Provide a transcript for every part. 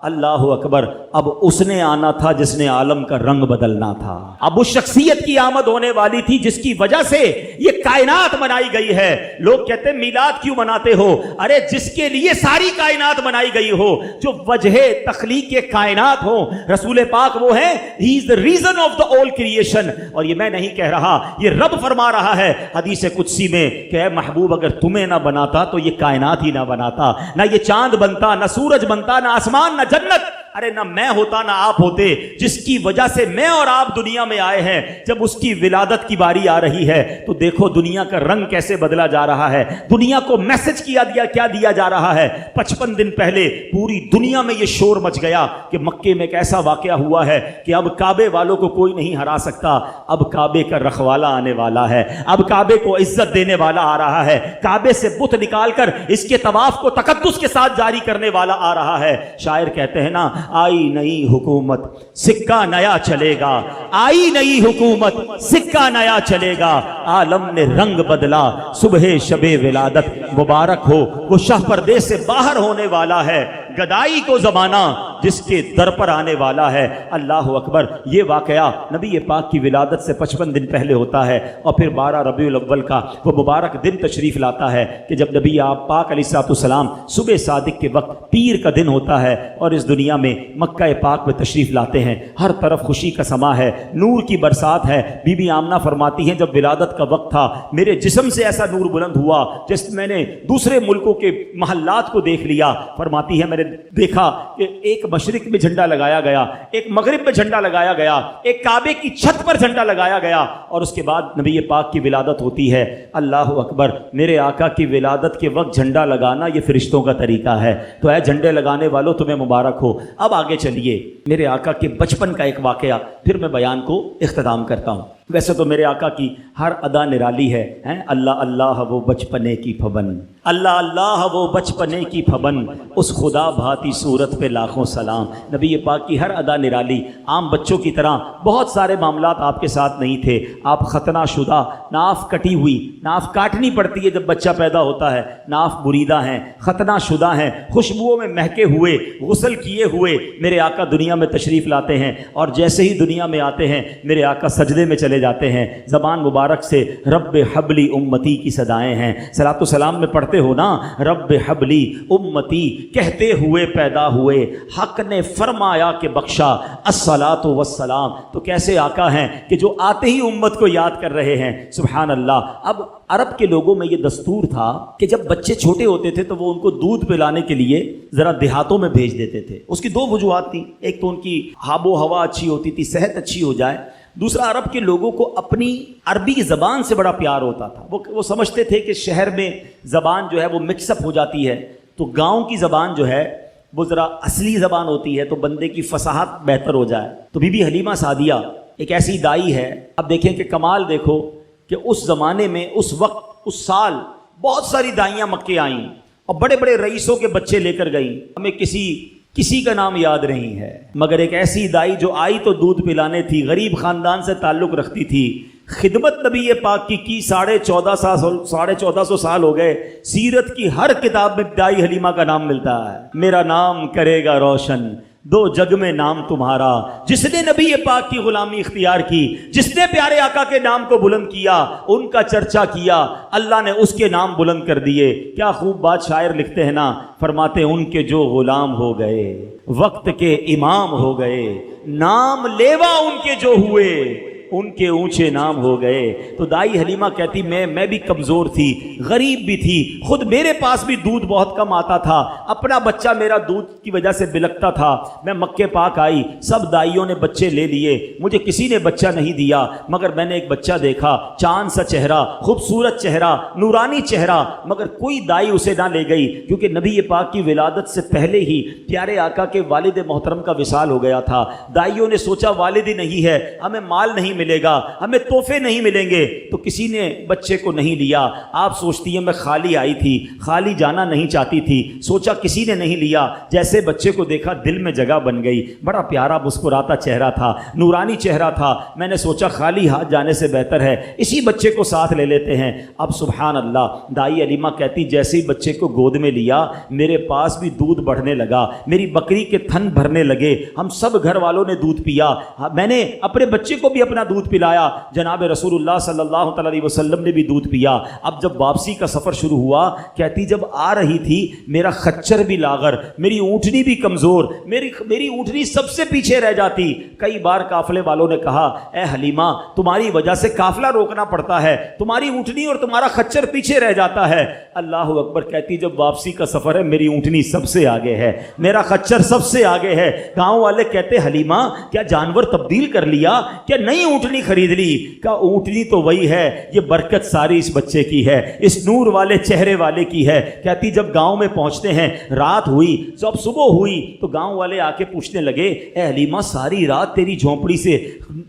اللہ اکبر، اب اس نے آنا تھا جس نے عالم کا رنگ بدلنا تھا، اب اس شخصیت کی آمد ہونے والی تھی جس کی وجہ سے یہ کائنات بنائی گئی ہے۔ لوگ کہتے ہیں میلاد کیوں مناتے ہو؟ ارے جس کے لیے ساری کائنات بنائی گئی ہو، جو وجہ تخلیق کائنات ہو، رسول پاک وہ ہے، ہی از the reason of the all creation۔ اور یہ میں نہیں کہہ رہا، یہ رب فرما رہا ہے حدیث قدسی میں کہ اے محبوب اگر تمہیں نہ بناتا تو یہ کائنات ہی نہ بناتا، نہ یہ چاند بنتا، نہ سورج بنتا، نہ آسمان، نہ جنت، ارے نہ میں ہوتا نہ آپ ہوتے۔ جس کی وجہ سے میں اور آپ دنیا میں آئے ہیں، جب اس کی ولادت کی باری آ رہی ہے تو دیکھو دنیا کا رنگ کیسے بدلا جا رہا ہے، دنیا کو میسج کیا دیا جا رہا ہے۔ 55 دن پہلے پوری دنیا میں یہ شور مچ گیا کہ مکے میں ایک ایسا واقعہ ہوا ہے کہ اب کعبے والوں کو کوئی نہیں ہرا سکتا، اب کعبے کا رکھوالا آنے والا ہے، اب کعبے کو عزت دینے والا آ رہا ہے، کعبے سے بت نکال کر اس کے طواف کو تقدس کے ساتھ جاری کرنے والا آ رہا ہے۔ شاعر کہتے ہیں نا، آئی نئی حکومت سکہ نیا چلے گا، آئی نئی حکومت سکہ نیا چلے گا، عالم نے رنگ بدلا صبح شب ولادت مبارک ہو، وہ شاہ پردے سے باہر ہونے والا ہے، گدائی کو زمانہ جس کے در پر آنے والا ہے۔ اللہ اکبر، یہ واقعہ نبی پاک کی ولادت سے 55 دن پہلے ہوتا ہے، اور پھر 12 ربیع الاول کا وہ مبارک دن تشریف لاتا ہے کہ جب نبی آپ پاک علیہ السلام صبح صادق کے وقت پیر کا دن ہوتا ہے اور اس دنیا میں مکہ پاک میں تشریف لاتے ہیں۔ ہر طرف خوشی کا سما ہے، نور کی برسات ہے۔ بی بی آمنہ فرماتی ہیں جب ولادت کا وقت تھا میرے جسم سے ایسا نور بلند ہوا جس میں نے دوسرے ملکوں کے محلات کو دیکھ لیا۔ فرماتی ہے میں نے دیکھا کہ ایک مشرق میں جھنڈا لگایا گیا، ایک مغرب میں جھنڈا لگایا گیا، ایک کعبے کی چھت پر جھنڈا لگایا گیا، اور اس کے بعد نبی پاک کی ولادت ہوتی ہے۔ اللہ اکبر، میرے آقا کی ولادت کے وقت جھنڈا لگانا یہ فرشتوں کا طریقہ ہے، تو اے جھنڈے لگانے والوں تمہیں مبارک ہو۔ اب آگے چلیے، میرے آقا کے بچپن کا ایک واقعہ پھر میں بیان کو اختتام کرتا ہوں۔ ویسے تو میرے آقا کی ہر ادا نرالی ہے، اللہ اللہ وہ بچپنے کی پھبن، اللہ اللہ وہ بچپنے کی پھبن، اس خدا بھاتی صورت پہ لاکھوں سلام۔ نبی پاک کی ہر ادا نرالی، عام بچوں کی طرح بہت سارے معاملات آپ کے ساتھ نہیں تھے۔ آپ ختنہ شدہ، ناف کٹی ہوئی، ناف کاٹنی پڑتی ہے جب بچہ پیدا ہوتا ہے، ناف بریدہ ہیں، ختنہ شدہ ہیں، خوشبوؤں میں مہکے ہوئے، غسل کیے ہوئے میرے آقا دنیا میں تشریف لاتے ہیں، اور جیسے ہی دنیا میں آتے ہیں میرے آقا سجدے میں چلے جاتے ہیں۔ زبان مبارک سے رب حبلی امتی کی صدائیں ہیں، صلاۃ و سلام میں پڑھتے ہو نا، رب حبلی امتی کہتے ہوئے پیدا ہوئے، حق نے فرمایا کہ بخشا الصلاۃ والسلام۔ تو کیسے آقا ہیں کہ جو آتے ہی امت کو یاد کر رہے ہیں، سبحان اللہ۔ اب عرب کے لوگوں میں یہ دستور تھا کہ جب بچے چھوٹے ہوتے تھے تو وہ ان کو دودھ پلانے کے لیے ذرا دیہاتوں میں بھیج دیتے تھے۔ اس کی دو وجوہات تھیں، ایک تو ان کی آب و ہوا اچھی ہوتی تھی، صحت اچھی ہو جائے، دوسرا عرب کے لوگوں کو اپنی عربی زبان سے بڑا پیار ہوتا تھا۔ وہ سمجھتے تھے کہ شہر میں زبان جو ہے وہ مکس اپ ہو جاتی ہے، تو گاؤں کی زبان جو ہے وہ ذرا اصلی زبان ہوتی ہے تو بندے کی فصاحت بہتر ہو جائے۔ تو بی بی حلیمہ سعدیہ ایک ایسی دائی ہے، اب دیکھیں کہ کمال دیکھو کہ اس زمانے میں اس وقت اس سال بہت ساری دائیاں مکے آئیں اور بڑے بڑے رئیسوں کے بچے لے کر گئیں، ہمیں کسی کا نام یاد نہیں ہے، مگر ایک ایسی دائی جو آئی تو دودھ پلانے تھی، غریب خاندان سے تعلق رکھتی تھی، خدمت نبی پاک کی 1450 سال ہو گئے، سیرت کی ہر کتاب میں دائی حلیمہ کا نام ملتا ہے۔ میرا نام کرے گا روشن دو جگ میں نام تمہارا، جس نے نبی پاک کی غلامی اختیار کی، جس نے پیارے آقا کے نام کو بلند کیا، ان کا چرچا کیا، اللہ نے اس کے نام بلند کر دیے۔ کیا خوب بات شاعر لکھتے ہیں نا، فرماتے ان کے جو غلام ہو گئے وقت کے امام ہو گئے، نام لیوا ان کے جو ہوئے ان کے اونچے نام ہو گئے۔ تو دائی حلیمہ کہتی میں بھی کمزور تھی، غریب بھی تھی، خود میرے پاس بھی دودھ بہت کم آتا تھا، اپنا بچہ میرا دودھ کی وجہ سے بلکتا تھا۔ میں مکے پاک آئی، سب دائیوں نے بچے لے لیے، مجھے کسی نے بچہ نہیں دیا، مگر میں نے ایک بچہ دیکھا، چاند سا چہرہ، خوبصورت چہرہ، نورانی چہرہ، مگر کوئی دائی اسے نہ لے گئی، کیونکہ نبی پاک کی ولادت سے پہلے ہی پیارے آقا کے والد محترم کا وصال ہو گیا تھا۔ دائیوں نے سوچا والد ہی نہیں ہے، ہمیں مال نہیں ملے گا, ہمیں تحفے نہیں ملیں گے. تو کسی نے بچے کو نہیں لیا. آپ سوچتی ہیں میں خالی آئی تھی, خالی جانا نہیں چاہتی تھی, سوچا کسی نے نہیں لیا. جیسے بچے کو دیکھا دل میں جگہ بن گئی. بڑا پیارا مسکراتا چہرہ تھا, نورانی چہرہ تھا. میں نے سوچا خالی ہاتھ جانے سے بہتر ہے اسی بچے کو ساتھ لے لیتے ہیں. اب سبحان اللہ, دائی علیمہ کہتی جیسے ہی بچے کو گود میں لیا میرے پاس بھی دودھ بڑھنے لگا, میری بکری کے تھن بھرنے لگے. ہم سب گھر والوں نے دودھ پیا. میں نے اپنے بچے کو بھی اپنا دودھ پلایا. جناب رسول اللہ صلی اللہ تعالی علیہ وسلم نے بھی دودھ پیا. اب جب واپسی کا سفر شروع ہوا, کہتی جب آ رہی تھی میرا خچر بھی لاغر, میری اونٹنی بھی کمزور, میری اونٹنی سب سے پیچھے رہ جاتی. کئی بار قافلے والوں نے کہا اے حلیمہ تمہاری وجہ سے قافلہ روکنا پڑتا ہے, تمہاری اونٹنی اور تمہارا خچر پیچھے رہ جاتا ہے. اللہ اکبر. کہتی جب واپسی کا سفر ہے میری اونٹنی سب سے آگے ہے, میرا خچر سب سے آگے ہے. گاؤں والے کہتے حلیمہ کیا جانور تبدیل کر لیا, کیا نئی اونٹنی خرید لی؟ کہا اونٹنی تو وہی ہے, یہ برکت ساری اس بچے کی ہے, اس نور والے چہرے والے کی ہے. کہتی جب گاؤں میں پہنچتے ہیں رات ہوئی, جب صبح ہوئی تو گاؤں والے آ کے پوچھنے لگے اے حلیمہ ساری رات تیری جھونپڑی سے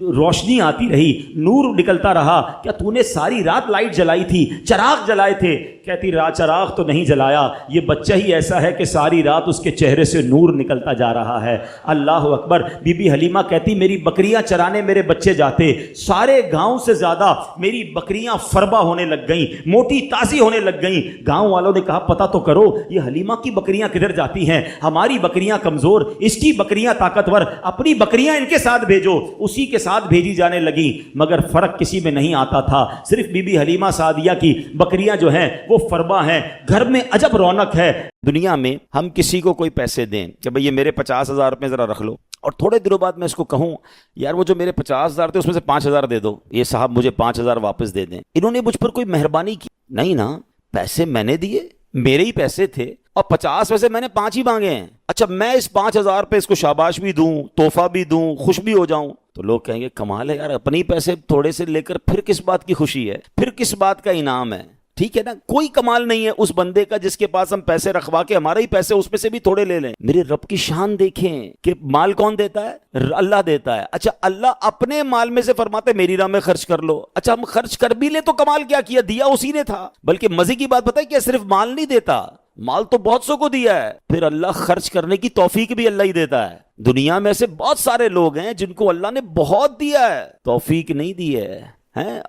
روشنی آتی رہی, نور نکلتا رہا, کیا تو نے ساری رات لائٹ جلائی تھی, چراغ جلائے تھے؟ کہتی چراغ تو نہیں جلایا, یہ بچہ ہی ایسا ہے کہ ساری رات اس کے چہرے سے نور نکلتا جا رہا ہے. اللہ اکبر. بی بی حلیمہ کہتی میری بکریاں چرانے میرے بچے جاتے, سارے گاؤں سے زیادہ میری بکریاں فربا ہونے لگ گئیں, موٹی تازی ہونے لگ گئیں. گاؤں والوں نے کہا پتہ تو کرو یہ حلیمہ کی بکریاں کدھر جاتی ہیں, ہماری بکریاں کمزور, اس کی بکریاں طاقتور, اپنی بکریاں ان کے ساتھ بھیجو. اسی کے ساتھ بھیجی جانے لگی. مگر فرق کسی میں نہیں آتا تھا, صرف بی بی حلیمہ سعدیہ کی بکریاں جو ہیں وہ فربا ہیں. گھر میں عجب رونق ہے. دنیا میں ہم کسی کو کوئی پیسے دیں کہ بھئی یہ میرے 50,000 روپے ذرا رکھ لو, اور تھوڑے دنوں بعد میں اس کو کہوں یار وہ جو میرے 50,000 تھے اس میں سے 5,000 دے دو, یہ صاحب مجھے 5,000 واپس دے دیں. انہوں نے مجھ پر کوئی مہربانی کی نہیں نا, پیسے میں نے دیے, میرے ہی پیسے تھے, اور 50 میں سے میں نے 5 ہی مانگے ہیں. اچھا میں اس 5,000 پہ اس کو شاباش بھی دوں, تحفہ بھی دوں, خوش بھی ہو جاؤں, تو لوگ کہیں گے کمال ہے یار, اپنی پیسے تھوڑے سے لے کر پھر کس بات کی خوشی ہے, پھر کس بات کا انعام ہے. ٹھیک ہے نا, کوئی کمال نہیں ہے اس بندے کا جس کے پاس ہم پیسے رکھوا کے ہمارے ہی پیسے اس میں سے بھی تھوڑے لے لیں. میرے رب کی شان دیکھیں کہ مال کون دیتا ہے, اللہ دیتا ہے. اچھا اللہ اپنے مال میں سے فرماتے میری راہ میں خرچ کر لو. اچھا ہم خرچ کر بھی لیں تو کمال کیا کیا, دیا اسی نے تھا. بلکہ مزے کی بات بتائیں کہ صرف مال نہیں دیتا, مال تو بہت سو کو دیا ہے, پھر اللہ خرچ کرنے کی توفیق بھی اللہ ہی دیتا ہے. دنیا میں سے بہت سارے لوگ ہیں جن کو اللہ نے بہت دیا ہے, توفیق نہیں دی ہے,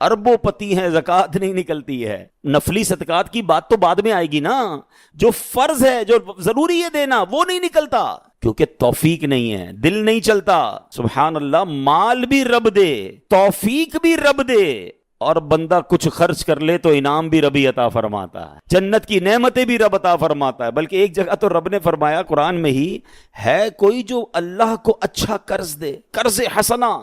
اربوں پتی ہیں, زکوٰۃ نہیں نکلتی ہے. نفلی صدقات کی بات تو بعد میں آئے گی نا, جو فرض ہے جو ضروری ہے دینا وہ نہیں نکلتا کیونکہ توفیق نہیں ہے, دل نہیں چلتا. سبحان اللہ. مال بھی رب دے, توفیق بھی رب دے, اور بندہ کچھ خرچ کر لے تو انعام بھی ربی عطا فرماتا ہے, جنت کی نعمتیں بھی رب عطا فرماتا ہے. بلکہ ایک جگہ تو رب نے فرمایا قرآن میں ہی, ہے کوئی جو اللہ کو اچھا قرض دے, قرض حسنہ.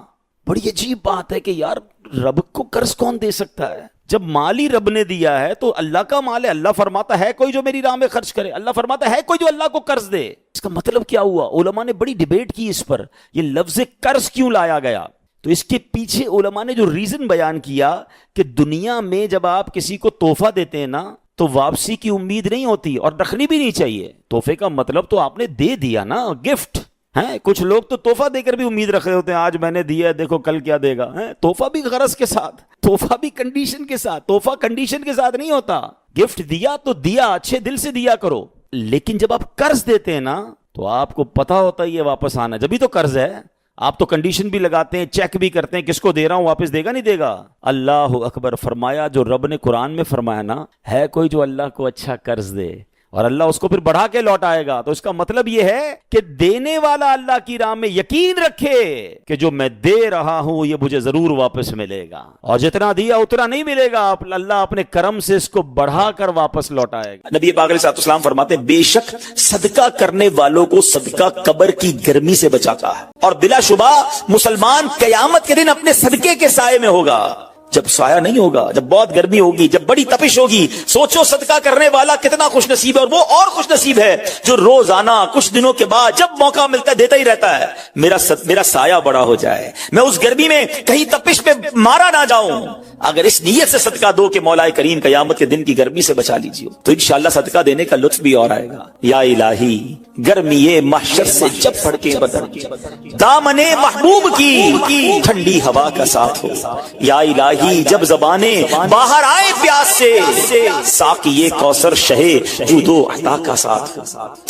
بڑی عجیب بات ہے کہ یار رب کو قرض کون دے سکتا ہے, جب مال ہی رب نے دیا ہے تو اللہ کا مال ہے. اللہ فرماتا ہے کوئی جو میری راہ میں خرچ کرے, اللہ فرماتا ہے کوئی جو اللہ کو قرض دے. اس کا مطلب کیا ہوا؟ علماء نے بڑی ڈیبیٹ کی اس پر, یہ لفظ قرض کیوں لایا گیا. تو اس کے پیچھے علماء نے جو ریزن بیان کیا کہ دنیا میں جب آپ کسی کو تحفہ دیتے ہیں نا تو واپسی کی امید نہیں ہوتی اور رکھنی بھی نہیں چاہیے. تحفے کا مطلب تو آپ نے دے دیا نا, گفٹ ہے. کچھ لوگ تو تحفہ دے کر بھی امید رکھ رہے ہوتے ہیں, آج میں نے دیا دیکھو کل کیا دے گا. تحفہ بھی غرض کے ساتھ, تحفہ بھی کنڈیشن کے ساتھ. تحفہ کنڈیشن کے ساتھ نہیں ہوتا. گفٹ دیا تو دیا, اچھے دل سے دیا کرو. لیکن جب آپ قرض دیتے ہیں نا تو آپ کو پتا ہوتا ہے یہ واپس آنا, جبھی تو قرض ہے. آپ تو کنڈیشن بھی لگاتے ہیں, چیک بھی کرتے ہیں کس کو دے رہا ہوں, واپس دے گا نہیں دے گا. اللہ اکبر. فرمایا جو رب نے قرآن میں فرمایا نا, ہے کوئی جو اللہ کو اچھا قرض دے اور اللہ اس کو پھر بڑھا کے لوٹائے گا. تو اس کا مطلب یہ ہے کہ دینے والا اللہ کی راہ میں یقین رکھے کہ جو میں دے رہا ہوں یہ مجھے ضرور واپس ملے گا, اور جتنا دیا اتنا نہیں ملے گا, اللہ اپنے کرم سے اس کو بڑھا کر واپس لوٹائے گا. نبی پاک علیہ السلام فرماتے ہیں بے شک صدقہ کرنے والوں کو صدقہ قبر کی گرمی سے بچاتا ہے, اور بلا شبہ مسلمان قیامت کے دن اپنے صدقے کے سائے میں ہوگا. جب سایہ نہیں ہوگا, جب بہت گرمی ہوگی, جب بڑی تپش ہوگی, سوچو صدقہ کرنے والا کتنا خوش نصیب ہے. اور وہ اور خوش نصیب ہے جو روزانہ کچھ دنوں کے بعد جب موقع ملتا ہے دیتا ہی رہتا ہے. میرا سایہ بڑا ہو جائے, میں اس گرمی میں کہیں تپش میں مارا نہ جاؤں. اگر اس نیت سے صدقہ دو کہ مولا کریم قیامت کے دن کی گرمی سے بچا لیجیے تو انشاءاللہ صدقہ دینے کا لطف بھی اور آئے گا. یا الہی گرمی محشر سے جب پھڑکے بدن دامن محبوب کی ٹھنڈی ہوا کا ساتھ ہو. یا الہی جب زبانیں باہر آئے پیاس سے ساقی کوثر شہے جود و عطا کا ساتھ ہو.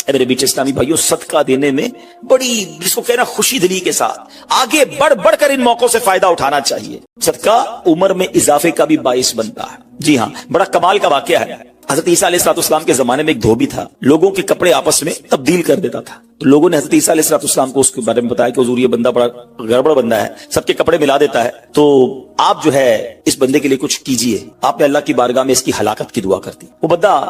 اے میرے بیچ اسلامی بھائیوں صدقہ دینے میں بڑی جس کو کہنا خوشی دلی کے ساتھ آگے بڑھ کر ان موقعوں سے فائدہ اٹھانا چاہیے. صدقہ عمر میں اضافے کا بھی باعث بنتا ہے. جی ہاں بڑا کمال کا واقعہ ہے. حضرت عیسیٰ علیہ السلام کے زمانے میں ایک دھوبی تھا, لوگوں کے کپڑے آپس میں تبدیل کر دیتا تھا. تو لوگوں نے حضرت عیسیٰ علیہ السلام کو اس کے بارے میں بتایا کہ حضور یہ بندہ بڑا گڑبڑ بندہ ہے, سب کے کپڑے ملا دیتا ہے, تو آپ جو ہے اس بندے کے لیے کچھ کیجئے. آپ نے اللہ کی بارگاہ میں اس کی ہلاکت کی دعا کر دی. وہ بندہ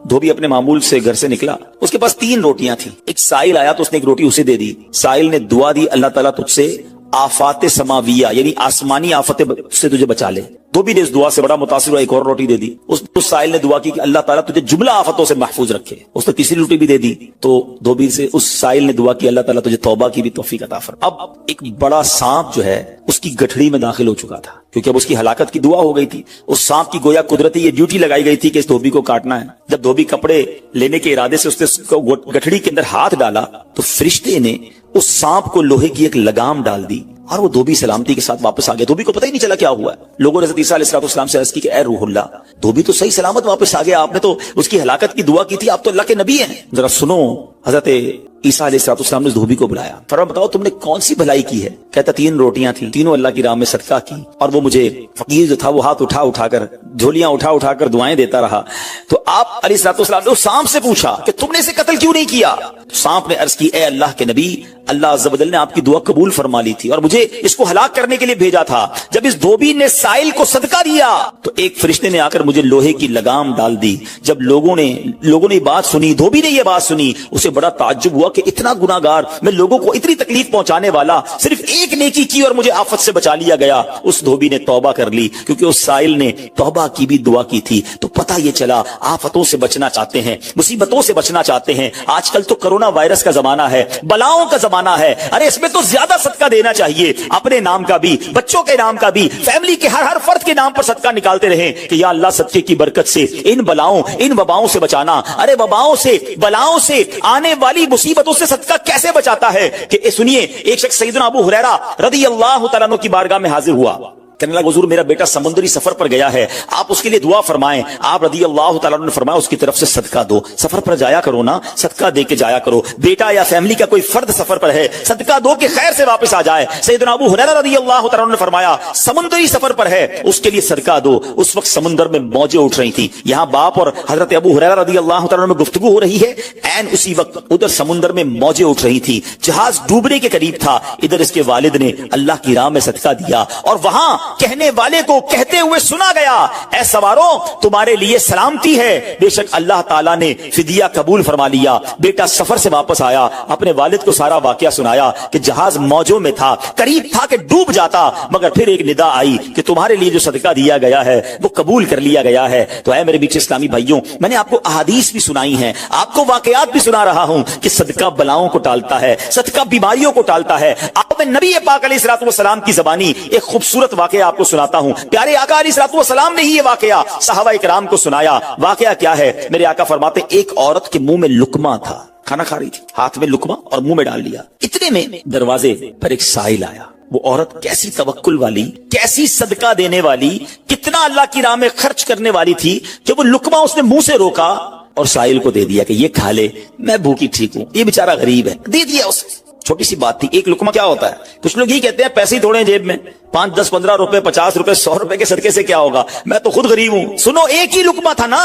دھوبی اپنے معمول سے گھر سے نکلا, اس کے پاس 3 روٹیاں تھیں. ایک سائل آیا تو اس نے ایک روٹی اسے دے دی. سائل نے دعا دی اللہ تعالیٰ تجھ سے آفات سماویہ یعنی آسمانی آفتیں سے تجھے بچا لے. دھوبی نے اس دعا سے بڑا متاثر ہوا, ایک اور روٹی دے دی. اس سائل نے دعا کی کہ اللہ تعالیٰ تجھے جملہ آفتوں سے محفوظ رکھے. اس نے تیسری روٹی بھی دے دی. تو دھوبی سے اس سائل نے دعا کی اللہ تعالیٰ تجھے توبہ کی بھی توفیق عطا فرما. اب ایک بڑا سانپ جو ہے اس کی گٹھڑی میں داخل ہو چکا تھا, کیونکہ اب اس کی ہلاکت کی دعا ہو گئی تھی. اس سانپ کی گویا قدرتی یہ ڈیوٹی لگائی گئی تھی کہ اس دھوبی کو کاٹنا ہے. جب دھوبی کپڑے لینے کے ارادے سے اس نے گٹھڑی کے اندر ہاتھ ڈالا تو فرشتے نے اس سانپ کو لوہے کی ایک لگام ڈال دی اور وہ دھوبی سلامتی کے ساتھ واپس آ گیا. دھوبی کو پتہ ہی نہیں چلا کیا ہوا ہے. لوگوں نے حضرت عیسیٰ علیہ السلام سے عرض کی کہ اے روح اللہ, دھوبی تو صحیح سلامت واپس آ گیا, آپ نے تو اس کی ہلاکت کی دعا کی تھی, آپ تو اللہ کے نبی ہیں, ذرا سنو. حضرت عیسیٰ علیہ السلام نے دھوبی کو بلایا, فرمایا بتاؤ تم نے کون سی بھلائی کی ہے؟ کہتا 3 روٹیاں تھیں, تینوں اللہ کی راہ میں صدقہ کی, اور وہ مجھے فقیر جو تھا وہ ہاتھ اٹھا کر جھولیاں اٹھا کر دعائیں دیتا رہا. تو آپ علیہ السلام نے سانپ سے پوچھا کہ تم نے اسے قتل کیوں نہیں کیا؟ سانپ نے عرض کی اے اللہ کے نبی, اللہ عز و جل نے آپ کی دعا قبول فرما لی تھی اور مجھے اس کو ہلاک کرنے کے لیے بھیجا تھا. جب اس دھوبی نے سائل کو صدقہ دیا تو ایک فرشتے نے آ کر مجھے لوہے کی لگام ڈال دی. جب لوگوں نے بات سنی, دھوبی نے یہ بات سنی, اسے بڑا تعجب ہوا کہ اتنا گناہگار, میں لوگوں کو اتنی تکلیف پہنچانے والا, صرف ایک نیکی کی اور مجھے آفت سے بچا لیا گیا. اس دھوبی نے توبہ کر لی کیونکہ اس سائل نے توبہ کی بھی دعا کی تھی. تو پتہ یہ چلا آفتوں سے بچنا چاہتے ہیں, مصیبتوں سے بچنا چاہتے ہیں. آج کل تو کرونا وائرس کا زمانہ ہے, بلاؤں کا زمانہ ہے. ارے اس میں تو زیادہ صدقہ دینا چاہیے, اپنے نام کا بھی, بچوں کے نام کا بھی, فیملی کے ہر فرد کے نام پر صدقہ نکالتے رہیں کہ یا اللہ صدقے کی برکت سے ان بلاؤں ان وباؤں سے بچانا. ارے وباؤں سے بلاؤں سے آنے والی مصیبتوں سے صدقہ کیسے بچاتا ہے کہ سنیے, ایک شخص سیدنا ابو ہریرہ رضی اللہ تعالیٰ عنہ کی بارگاہ میں حاضر ہوا. کہنے لگا حضور میرا بیٹا سمندری سفر پر گیا ہے, آپ اس کے لیے دعا فرمائیں. آپ رضی اللہ تعالیٰ عنہ نے فرمایا اس کی طرف سے صدقہ دو, سفر پر جایا کرو نا, صدقہ دے کے جایا کرو. بیٹا یا فیملی کا کوئی فرد سفر پر ہے, صدقہ دو کہ خیر سے واپس آ جائے. سیدنا ابو ہریرہ رضی اللہ تعالیٰ عنہ نے فرمایا سمندری سفر پر ہے, اس کے لیے صدقہ دو. اس وقت سمندر میں موجیں اٹھ رہی تھیں. یہاں باپ اور حضرت ابو ہریرہ رضی اللہ تعالیٰ عنہ میں گفتگو ہو رہی ہے, عین اسی وقت ادھر سمندر میں موجیں اٹھ رہی تھی, جہاز ڈوبنے کے قریب تھا. ادھر اس کے والد نے اللہ کی راہ میں صدقہ دیا اور وہاں کہنے والے کو کہتے ہوئے سنا گیا اے سواروں تمہارے لیے سلامتی ہے, بے شک اللہ تعالیٰ نے فدیہ قبول فرما لیا. بیٹا سفر سے واپس آیا, اپنے والد کو سارا واقعہ سنایا کہ جہاز موجوں میں تھا, قریب تھا کہ ڈوب جاتا, مگر پھر ایک ندا آئی کہ تمہارے لیے جو صدقہ دیا گیا ہے وہ قبول کر لیا گیا ہے. تو اے میرے بیچ اسلامی بھائیوں, میں نے آپ کو احادیث بھی سنائی ہیں, آپ کو واقعات بھی سنا رہا ہوں کہ صدقہ بلاؤں کو ٹالتا ہے, صدقہ بیماریوں کو ٹالتا ہے. آپ میں نبی پاک علیہ الصلوۃ والسلام کی زبانی ایک خوبصورت واقعہ آپ کو سناتا ہوں. پیارے آقا علیہ الصلوۃ والسلام نے ہی یہ واقعہ صحابہ کرام کو سنایا. واقعہ کیا ہے؟ میرے آقا فرماتے ایک عورت کے منہ میں لقمہ تھا, کھانا کھا رہی تھی, ہاتھ میں لقمہ اور منہ میں ڈال لیا. اتنے میں دروازے پر ایک سائل آیا. وہ عورت کیسی توکل والی, کیسی صدقہ دینے والی, کتنا اللہ کی راہ میں خرچ کرنے والی تھی کہ وہ لقمہ اس نے منہ سے روکا اور سائل کو دے دیا کہ یہ کھا لے, میں بھوکی ٹھیک ہوں, یہ بیچارہ غریب ہے, دے دیا اسے. چھوٹی سی بات تھی. ایک لقمہ کیا ہوتا ہے؟ کچھ لوگ یہ کہتے ہیں پیسے ہی تھوڑے ہیں جیب میں, 5 10 15 روپے 50 روپے 100 روپے کے صدقے سے کیا ہوگا, میں تو خود غریب ہوں. سنو, ایک ہی لقمہ تھا نا,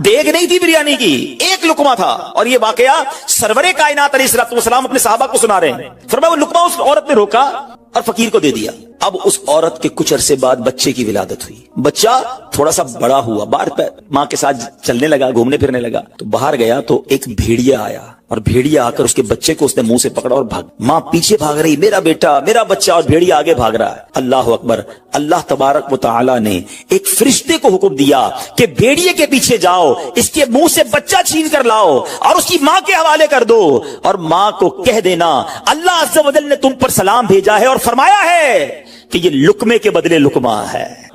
دیگ نہیں تھی بریانی کی, ایک لقمہ تھا. اور یہ واقعہ سرور کائنات علیہ الصلوۃ والسلام اپنے صحابہ کو سنا رہے ہیں. فرمایا وہ لقمہ اس عورت نے روکا اور فقیر کو دے دیا. اب اس عورت کے کچھ عرصے بعد بچے کی ولادت ہوئی. بچہ تھوڑا سا بڑا ہوا, باہر ماں کے ساتھ چلنے لگا, گھومنے پھرنے لگا. تو باہر گیا تو ایک بھیڑیا آیا اور بھیڑیا آ کر اس کے بچے کو اس نے منہ سے پکڑا اور بھاگ. ماں پیچھے بھاگ رہی, میرا بیٹا میرا بچہ, اور بھیڑیا آگے بھاگ رہا ہے. اللہ اکبر. اللہ تبارک و تعالی نے ایک فرشتے کو حکم دیا کہ بھیڑیے کے پیچھے جاؤ, اس کے منہ سے بچہ چھین کر لاؤ اور اس کی ماں کے حوالے کر دو, اور ماں کو کہہ دینا اللہ عز و جل نے تم پر سلام بھیجا ہے اور فرمایا ہے کہ یہ لقمے کے بدلے لقمہ ہے.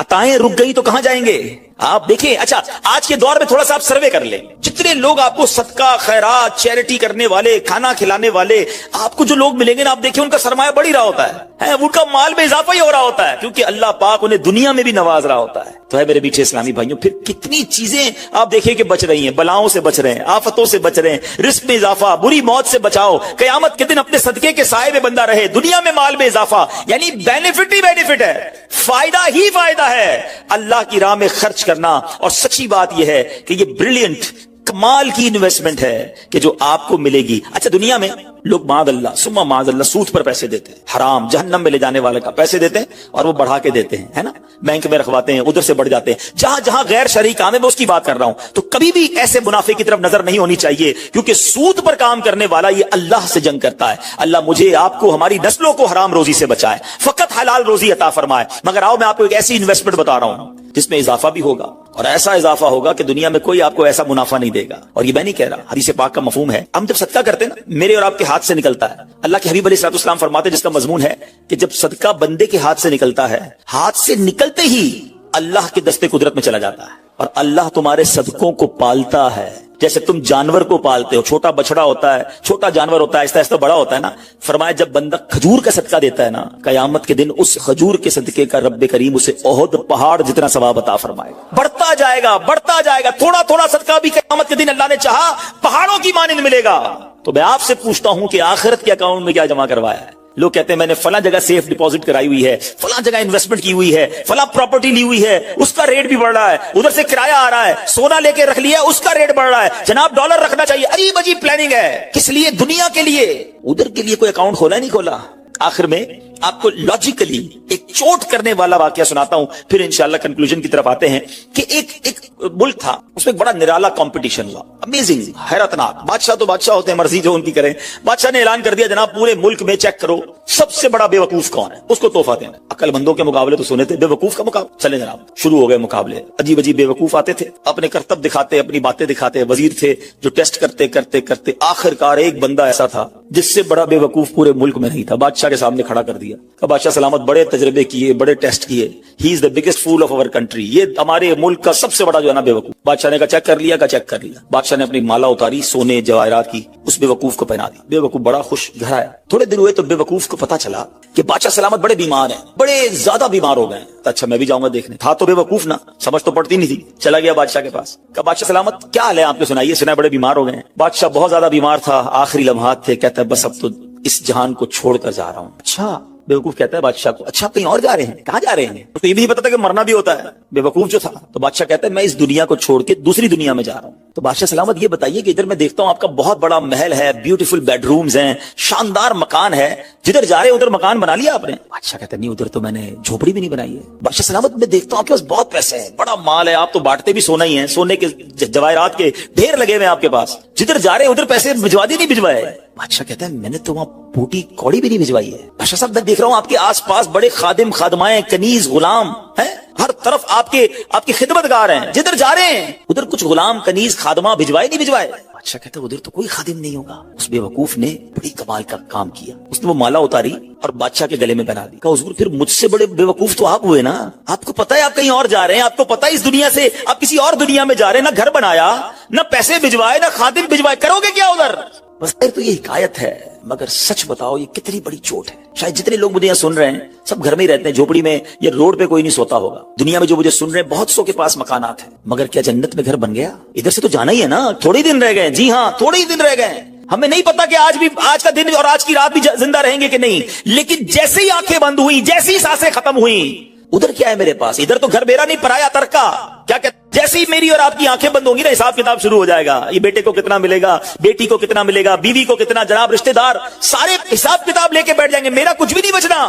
عطائیں رک گئی تو کہاں جائیں گے آپ دیکھیں. اچھا آج کے دور میں تھوڑا سا آپ سروے کر لیں, جتنے لوگ آپ کو صدقہ خیرات چیریٹی کرنے والے کھانا کھلانے والے آپ کو جو لوگ ملیں گے نا, آپ دیکھیں ان کا سرمایہ بڑھ ہی رہا ہوتا ہے, ان کا مال میں اضافہ ہی ہو رہا ہوتا ہے, کیونکہ اللہ پاک انہیں دنیا میں بھی نواز رہا ہوتا ہے. تو ہے میرے میٹھے اسلامی بھائیوں, پھر کتنی چیزیں آپ دیکھیں کہ بچ رہی ہیں, بلاؤں سے بچ رہے ہیں, آفتوں سے بچ رہے ہیں, رزق میں اضافہ, بری موت سے بچاؤ, قیامت کے دن اپنے صدقے کے سائے میں بندہ رہے, دنیا میں مال میں اضافہ, یعنی بینیفٹ ہی بینیفٹ ہے, فائدہ ہی فائدہ ہے اللہ کی راہ میں خرچ کرنا. اور سچی بات یہ ہے کہ یہ بریلینٹ کمال کی انویسٹمنٹ ہے کہ جو آپ کو ملے گی. اچھا دنیا میں لوگ معاذ اللہ ثم معاذ اللہ سود پر پیسے دیتے ہیں, حرام جہنم میں لے جانے والے کا پیسے دیتے ہیں اور وہ بڑھا کے دیتے ہیں, ہے نا, بینک میں رکھواتے ہیں, ادھر سے بڑھ جاتے ہیں. جہاں جہاں غیر شرعی کام ہے میں اس کی بات کر رہا ہوں. تو کبھی بھی ایسے منافع کی طرف نظر نہیں ہونی چاہیے, کیونکہ سود پر کام کرنے والا یہ اللہ سے جنگ کرتا ہے. اللہ مجھے آپ کو ہماری نسلوں کو حرام روزی سے بچائے, فقط حلال روزی عطا فرمائے. مگر آؤ میں آپ کو ایک ایسی انویسٹمنٹ بتا رہا ہوں جس میں اضافہ بھی ہوگا, اور ایسا اضافہ ہوگا کہ دنیا میں کوئی آپ کو ایسا منافع نہیں دے گا. اور یہ میں نہیں کہہ رہا, حدیث پاک کا مفہوم ہے. ہم جب صدقہ کرتے ہیں نا, میرے اور آپ کے ہاتھ سے نکلتا ہے, اللہ کے حبیب علیہ الصلوۃ والسلام فرماتے ہیں جس کا مضمون ہے کہ جب صدقہ بندے کے ہاتھ سے نکلتا ہے, ہاتھ سے نکلتے ہی اللہ کے دستے قدرت میں چلا جاتا ہے, اور اللہ تمہارے صدقوں کو پالتا ہے جیسے تم جانور کو پالتے ہو. چھوٹا بچڑا ہوتا ہے, چھوٹا جانور ہوتا ہے, آہستہ آہستہ بڑا ہوتا ہے نا. فرمایا جب بندہ کھجور کا صدقہ دیتا ہے نا, قیامت کے دن اس کھجور کے صدقے کا رب کریم اسے احد پہاڑ جتنا ثواب عطا فرمائے گا. بڑھتا جائے گا, بڑھتا جائے گا, تھوڑا تھوڑا صدقہ بھی قیامت کے دن اللہ نے چاہا پہاڑوں کی مانند ملے گا. تو میں آپ سے پوچھتا ہوں کہ آخرت کے اکاؤنٹ میں کیا جمع کروایا ہے؟ لوگ کہتے ہیں میں نے فلاں جگہ سیف ڈپازٹ کرائی ہوئی ہے, فلاں جگہ انویسٹمنٹ کی ہوئی ہے, فلاں پراپرٹی لی ہوئی ہے, اس کا ریٹ بھی بڑھ رہا ہے, ادھر سے کرایہ آ رہا ہے, سونا لے کے رکھ لیا اس کا ریٹ بڑھ رہا ہے, جناب ڈالر رکھنا چاہیے. عجیب عجیب پلاننگ ہے, کس لیے؟ دنیا کے لیے. ادھر کے لیے کوئی اکاؤنٹ کھولا نہیں کھولا. آخر میں آپ کو لاجیکلی ایک چوٹ کرنے والا واقعہ سناتا ہوں, پھر انشاءاللہ کنکلوژن کی طرف آتے ہیں. کہ ایک ملک تھا, اس میں ایک بڑا نرالا کمپٹیشن ہوا, امیزنگ, حیرتناک. بادشاہ تو بادشاہ ہوتے ہیں, مرضی جو ان کی کریں. بادشاہ نے اعلان کر دیا جناب پورے ملک میں چیک کرو سب سے بڑا بے وقوف کون ہے, اس کو تحفہ دینا. عقل مندوں کے مقابلے تو سنے تھے, بے وقوف کا مقابلہ. چلے جناب شروع ہو گئے مقابلے. عجیب عجیب بے وقوف آتے تھے, اپنے کرتب دکھاتے, اپنی باتیں دکھاتے. وزیر تھے جو ٹیسٹ کرتے کرتے کرتے آخر کار ایک بندہ ایسا تھا جس سے بڑا بے وقوف پورے ملک میں نہیں تھا. بادشاہ کے سامنے کھڑا کر دیا. بادشاہ سلامت بڑے تجربے کیے, بڑے ٹیسٹ کیے, he is the biggest fool of our country, یہ ہمارے ملک کا سب سے بڑا جو ہے نا بے وقوف. بادشاہ نے کہا چیک کر لیا, کا چیک کر لیا. بادشاہ نے اپنی مالا اتاری سونے جواہرات کی, اس بے وقوف کو پہنا دی. بے وقوف بڑا خوش گھر آیا. تھوڑے دن ہوئے تو بے وقوف کو پتا چلا کہ بادشاہ سلامت بڑے بیمار ہیں, بڑے زیادہ بیمار ہو گئے. اچھا میں بھی جاؤں گا دیکھنے. تھا تو بے وقوف نا, سمجھ تو پڑتی نہیں تھی. چلا گیا بادشاہ کے پاس, کہا بادشاہ سلامت کیا حال ہے آپ کے, سنائیے, سنا بڑے بیمار ہو گئے ہیں. بادشاہ بہت زیادہ بیمار تھا, آخری لمحات تھے, کہتا ہے بس اب تو اس جہان کو چھوڑ کر جا رہا ہوں. اچھا بے وقوف کہتا ہے بادشاہ کو, اچھا کہیں اور جا رہے ہیں, کہاں جا رہے ہیں؟ تو یہ بھی پتا تھا کہ مرنا بھی ہوتا ہے, بے وقوف جو تھا. تو بادشاہ کہتا ہے میں اس دنیا کو چھوڑ کے دوسری دنیا میں جا رہا ہوں. تو بادشاہ سلامت یہ بتائیے کہ ادھر میں دیکھتا ہوں آپ کا بہت بڑا محل ہے, بیوٹیفل بیڈ رومز ہیں, شاندار مکان ہے, جدھر جا رہے ہیں ادھر مکان بنا لیا آپ نے؟ بادشاہ کہتا ہے نہیں, ادھر تو میں نے جھوپڑی بھی نہیں بنائی ہے. بادشاہ سلامت میں دیکھتا ہوں آپ کے پاس بہت پیسے ہیں, بڑا مال ہے, آپ تو بانٹتے بھی سونا ہی ہیں, سونے کے جواہرات کے ڈھیر لگے ہوئے آپ کے پاس, جدھر جا رہے ہیں ادھر پیسے بھجوا دی نہیں بھجوائے؟ بادشاہ کہتا ہے میں نے تو وہاں بوٹی کوڑی بھی نہیں بھجوائی ہے. بادشاہ صاحب میں دیکھ رہا ہوں آپ کے آس پاس بڑے خادم خادمائیں, کنیز غلام ہیں, ہر طرف آپ کی خدمت گار ہیں, جدھر جا رہے ہیں ادھر کچھ غلام کنیز خادمہ بھجوائے نہیں بھجوائے؟ بادشاہ کہتا ہے ادھر تو کوئی خادم نہیں ہوگا. اس بے وقوف نے بڑی کمال کا کام کیا, اس نے وہ مالا اتاری اور بادشاہ کے گلے میں بنا دی. کہا حضور پھر مجھ سے بڑے بے وقوف تو آپ ہوئے نا, آپ کو پتا ہے آپ کہیں اور جا رہے ہیں, آپ کو پتا ہے اس دنیا سے آپ کسی اور دنیا میں جا رہے ہیں, نہ گھر بنایا, نہ پیسے بھجوائے, نہ خادم بھجوائے, کرو گے کیا ادھر؟ بس تو یہ حکایت ہے, مگر سچ بتاؤ یہ کتنی بڑی چوٹ ہے. شاید جتنے لوگ مجھے یہاں سن رہے ہیں سب گھر میں ہی رہتے ہیں, جھوپڑی میں, یا روڈ پہ کوئی نہیں سوتا ہوگا. دنیا میں جو مجھے سن رہے ہیں بہت سو کے پاس مکانات ہیں, مگر کیا جنت میں گھر بن گیا؟ ادھر سے تو جانا ہی ہے نا, تھوڑے دن رہ گئے. جی ہاں تھوڑے ہی دن رہ گئے. ہمیں نہیں پتا کہ آج کا دن اور آج کی رات بھی زندہ رہیں گے کہ نہیں, لیکن جیسے ہی آنکھیں بند ہوئی, جیسی سانسیں ختم ہوئی, ادھر کیا ہے میرے پاس؟ ادھر تو گھر میرا نہیں, پرایا ترکا. کیا کہتے جیسے ہی میری اور آپ کی آنکھیں بند ہوں گی نا, حساب کتاب شروع ہو جائے گا. یہ بیٹے کو کتنا ملے گا, بیٹی کو کتنا ملے گا, بیوی کو کتنا, جناب رشتہ دار سارے حساب کتاب لے کے بیٹھ جائیں گے. میرا کچھ بھی نہیں بچنا.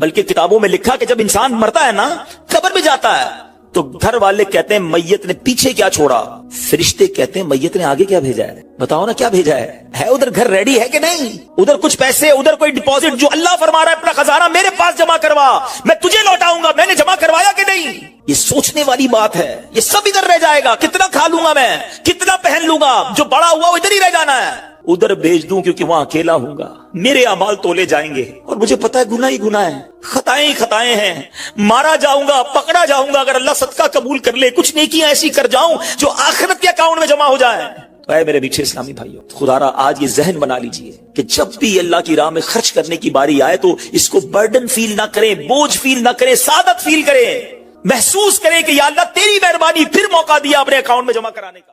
بلکہ کتابوں میں لکھا کہ جب انسان مرتا ہے نا, قبر میں جاتا ہے, تو گھر والے کہتے ہیں میت نے پیچھے کیا چھوڑا, فرشتے کہتے ہیں میت نے آگے کیا بھیجا ہے. بتاؤ نا کیا بھیجا ہے ادھر گھر ریڈی ہے کہ نہیں؟ ادھر کچھ پیسے, ادھر کوئی ڈپازٹ, جو اللہ فرما رہا ہے اپنا خزانہ میرے پاس جمع کروا, میں تجھے لوٹاؤں گا, میں نے جمع کروایا کہ نہیں؟ یہ سوچنے والی بات ہے. یہ سب ادھر رہ جائے گا, کتنا کھا لوں گا میں, کتنا پہن لوں گا, جو بڑا ہوا وہ ادھر ہی رہ جانا ہے. ادھر بھیج دوں کیونکہ وہاں اکیلا ہوں گا. میرے اعمال تولے جائیں گے اور مجھے پتا ہے گناہ ہی گناہ ہے, خطائیں ہی خطائیں ہیں. مارا جاؤں گا, پکڑا جاؤں گا, اگر اللہ صدقہ قبول کر لے, کچھ نیکیاں ایسی کر جاؤں جو آخرت کے اکاؤنٹ میں جمع ہو جائیں. اے میرے میٹھے اسلامی بھائیوں, خدا را آج یہ ذہن بنا لیجئے کہ جب بھی اللہ کی راہ میں خرچ کرنے کی باری آئے تو اس کو برڈن فیل نہ کریں, بوجھ فیل نہ کریں, سعادت فیل کریں, محسوس کریں کہ یا اللہ تیری مہربانی, پھر موقع دیا اپنے اکاؤنٹ میں جمع کرانے کا.